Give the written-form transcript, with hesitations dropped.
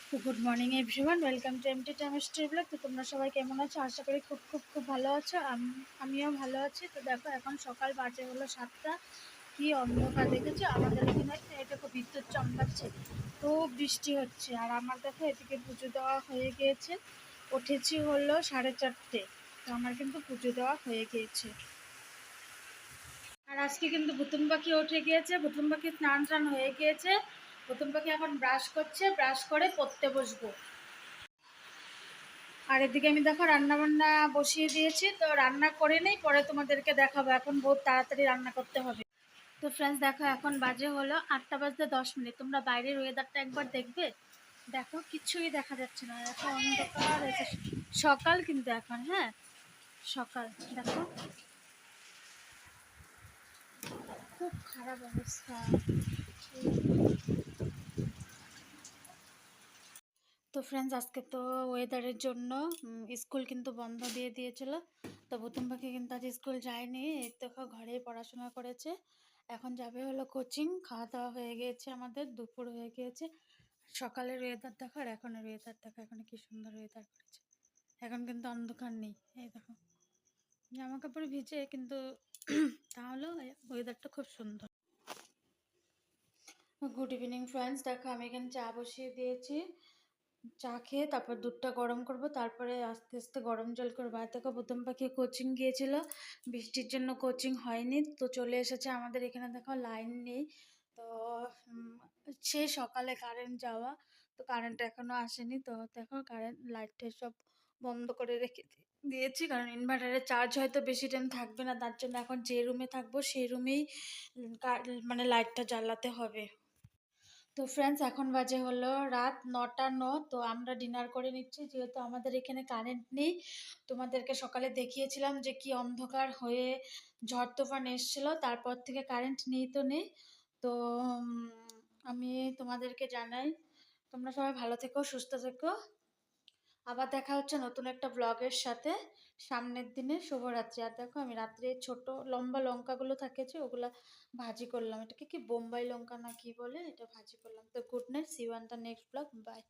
তো good morning everyone, welcome to MT টাইমস্ট্রি blog. তো তোমরা সবাই কেমন আছো? আশা করি খুব খুব খুব ভালো আছো। আমিও ভালো আছি। তো দেখো এখন সকাল বাজে হলো 7টা। কি অন্ধকার দেখেছো? আমাদের এখানে এটা খুব বিদ্যুৎ চমকাচ্ছে, তো বৃষ্টি হচ্ছে। আর আমার দেখো এদিকে পুজো দেওয়া হয়ে গিয়েছে। উঠেছি হলো 4:30। তো আমার কিন্তু পুজো দেওয়া হয়ে গিয়েছে। আর আজকে কিন্তু বুতুম পাখি উঠে গিয়েছে, বুতুম পাখি স্নান টান হয়ে গিয়েছে। বুতুম পাখি এখন ব্রাশ করছে, ব্রাশ করে পড়তে বসবো। আর এদিকে আমি দেখো রান্না বান্না বসিয়ে দিয়েছি, তো রান্না করে নেই, পরে তোমাদেরকে দেখাবো। এখন বহুত তাড়াতাড়ি রান্না করতে হবে। তো ফ্রেন্ডস দেখো এখন বাজে হলো 8:10। তোমরা বাইরের ওয়েদারটা একবার দেখবে। দেখো কিছুই দেখা যাচ্ছে না, এখন অন্ধকার হয়েছে। সকাল কিন্তু এখন, হ্যাঁ সকাল। দেখো খুব খারাপ অবস্থা। তো ফ্রেন্ডস আজকে তো ওয়েদারের জন্য স্কুল কিন্তু বন্ধ দিয়ে দিয়েছিল। তো প্রথম পাখি কিন্তু আজ স্কুল যায়নি, এই দেখো ঘরেই পড়াশোনা করেছে। এখন যাবে হলো কোচিং। খাওয়া দাওয়া হয়ে গিয়েছে, আমাদের দুপুর হয়ে গিয়েছে। সকালের ওয়েদার দেখো আর এখনের ওয়েদার দেখো, এখন কি সুন্দর ওয়েদার করেছে। এখন কিন্তু অন্ধকার নেই, এই দেখো জামা কাপড় ভিজে কিন্তু তাহলেও ওয়েদারটা খুব সুন্দর। গুড ইভিনিং ফ্রেন্ডস, দেখো আমি এখানে চা বসিয়ে দিয়েছি। চা খেয়ে তারপর দুধটা গরম করব, তারপরে আস্তে আস্তে গরম জল করবো। আর দেখো প্রথম পাখি কোচিং গিয়েছিল, বৃষ্টির জন্য কোচিং হয়নি, তো চলে এসেছে। আমাদের এখানে দেখো লাইন নেই। তো সে সকালে কারেন্ট যাওয়া, তো কারেন্ট এখনো আসেনি। তো দেখো কারেন্ট লাইটটা সব বন্ধ করে রেখে দিয়েছি, কারণ ইনভার্টারের চার্জ হয়তো বেশি টাইম থাকবে না। তার জন্য এখন যে রুমে থাকবো সেই রুমেই মানে লাইটটা জ্বালাতে হবে। তো ফ্রেন্ডস এখন বাজে হলো রাত 9:09। তো আমরা ডিনার করে নিচ্ছি, যেহেতু আমাদের এখানে কারেন্ট নেই। তোমাদেরকে সকালে দেখিয়েছিলাম যে কি অন্ধকার হয়ে ঝড় তুফান এসেছিল, তারপর থেকে কারেন্ট নেই তো নেই। তো আমি তোমাদেরকে জানাই, তোমরা সবাই ভালো থেকো, সুস্থ থেকো। আবার দেখা হচ্ছে নতুন একটা ব্লগের সাথে সামনের দিনে। শুভরাত্রি। আর দেখো আমি রাত্রে ছোট লম্বা লঙ্কাগুলো থাকেছে ওগুলা ভাজি করলাম। এটাকে কি বোম্বাই লঙ্কা না কি বলে, এটা ভাজি করলাম। তো good night, see you on the next blog, by.